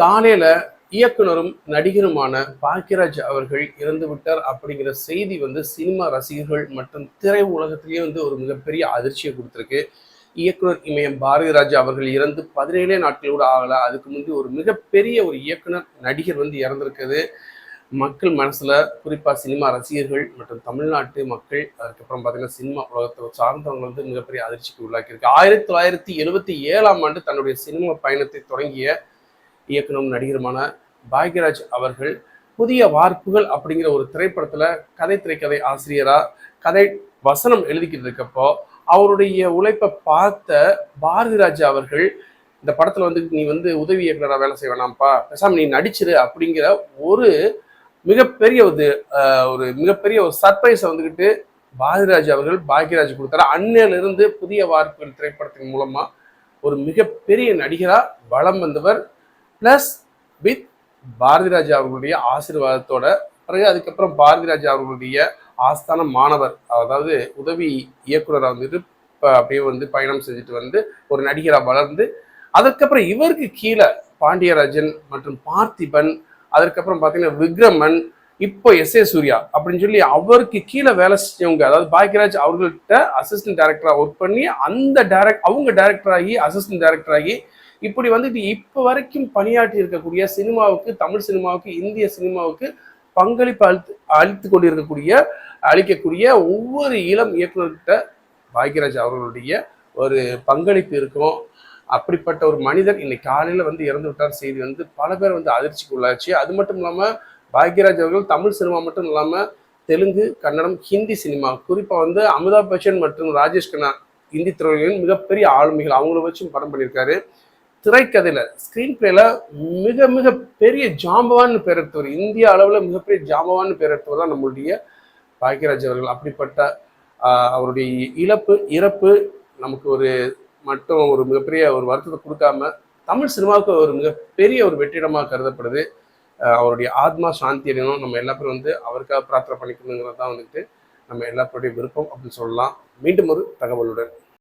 காலையில இயக்குனரும் நடிகருமான பாக்கியராஜ் அவர்கள் இறந்து விட்டார் அப்படிங்கிற செய்தி சினிமா ரசிகர்கள் மற்றும் திரை உலகத்திலேயே ஒரு மிகப்பெரிய அதிர்ச்சியை கொடுத்திருக்கு. இயக்குனர் இமயம் பாரதிராஜா அவர்கள் இறந்து 17 நாட்கள் கூட ஆகல. அதுக்கு முந்தி ஒரு மிகப்பெரிய ஒரு இயக்குனர் நடிகர் இறந்திருக்குது. மக்கள் மனசுல குறிப்பா சினிமா ரசிகர்கள் மற்றும் தமிழ்நாட்டு மக்கள், அதுக்கப்புறம் பார்த்தீங்கன்னா சினிமா உலகத்தை சார்ந்தவங்க மிகப்பெரிய அதிர்ச்சிக்கு உள்ளாக்கியிருக்கு. 1977ஆம் ஆண்டு தன்னுடைய சினிமா பயணத்தை தொடங்கிய இயக்குனரும் நடிகருமான பாக்யராஜ் அவர்கள் புதிய வார்ப்புகள் அப்படிங்கிற ஒரு திரைப்படத்துல திரைக்கதை ஆசிரியரா கதை வசனம் எழுதிக்கிட்டு இருக்கப்போ அவருடைய உழைப்பை பார்த்த பாரதிராஜா அவர்கள் இந்த படத்துல நீ உதவி இயக்குனராக வேலை செய்ய வேணாம்ப்பா, பேசாம நீ நடிச்சிரு அப்படிங்கிற ஒரு மிகப்பெரிய ஒரு மிகப்பெரிய ஒரு சர்ப்ரைஸை பாரதிராஜா அவர்கள் பாக்யராஜ் கொடுத்தாரு. அன்னையிலிருந்து புதிய வார்ப்புகள் திரைப்படத்தின் மூலமா ஒரு மிகப்பெரிய நடிகரா வலம் வந்தவர். பிளஸ் வித் பாரதிராஜா அவர்களுடைய ஆசீர்வாதத்தோட பிறகு அதுக்கப்புறம் பாரதிராஜா அவர்களுடைய ஆஸ்தான மாணவர், அதாவது உதவி இயக்குனராக அப்படியே பயணம் செஞ்சுட்டு ஒரு நடிகராக வளர்ந்து அதுக்கப்புறம் இவருக்கு கீழே பாண்டியராஜன் மற்றும் பார்த்திபன், அதுக்கப்புறம் பார்த்தீங்கன்னா விக்ரமன், இப்போ எஸ்.ஏ. சூர்யா அப்படின்னு சொல்லி அவருக்கு கீழே வேலை செஞ்சவங்க, அதாவது பாக்யராஜ் அவர்கள்ட்ட அசிஸ்டன்ட் டைரக்டரா ஒர்க் பண்ணி அந்த அவங்க டைரக்டர் ஆகி அசிஸ்டன்ட் டைரக்டர் ஆகி இப்படி இப்போ வரைக்கும் பணியாற்றி இருக்கக்கூடிய சினிமாவுக்கு, தமிழ் சினிமாவுக்கு, இந்திய சினிமாவுக்கு பங்களிப்பு அளிக்கக்கூடிய ஒவ்வொரு இளம் இயக்குநர்கிட்ட பாக்யராஜ் அவர்களுடைய ஒரு பங்களிப்பு இருக்கும். அப்படிப்பட்ட ஒரு மனிதர் இன்னைக்கு காலையில இறந்து விட்டார் செய்தி பல பேர் அதிர்ச்சிக்கு உள்ளாச்சு. அது மட்டும் இல்லாம பாக்யராஜ் அவர்கள் தமிழ் சினிமா மட்டும் இல்லாம தெலுங்கு, கன்னடம், ஹிந்தி சினிமா, குறிப்பா அமிதாப் பச்சன் மற்றும் ராஜேஷ் கண்ணா இந்தி துறைகளின் மிகப்பெரிய ஆளுமைகள், அவங்கள வச்சும் படம் பண்ணியிருக்காரு. திரைக்கதையில ஸ்கிரீன் பிளேல மிக மிக பெரிய ஜாம்பவான்னு பேர் எடுத்தவர், இந்திய அளவுல மிகப்பெரிய ஜாம்பவான்னு பேர் எடுத்தவர் தான் நம்மளுடைய பாக்யராஜ் அவர்கள். அப்படிப்பட்ட அவருடைய இறப்பு நமக்கு ஒரு மிகப்பெரிய ஒரு வருத்தத்தை கொடுக்காம தமிழ் சினிமாவுக்கு ஒரு மிகப்பெரிய ஒரு வெற்றிடமாக கருதப்படுது. அவருடைய ஆத்மா சாந்தி அடையணும், நம்ம எல்லா பேரும் அவருக்காக பிரார்த்தனை பண்ணிக்கணுங்கிறது தான் நம்ம எல்லாருடைய விருப்பம் அப்படின்னு சொல்லலாம். மீண்டும் ஒரு தகவலுடன்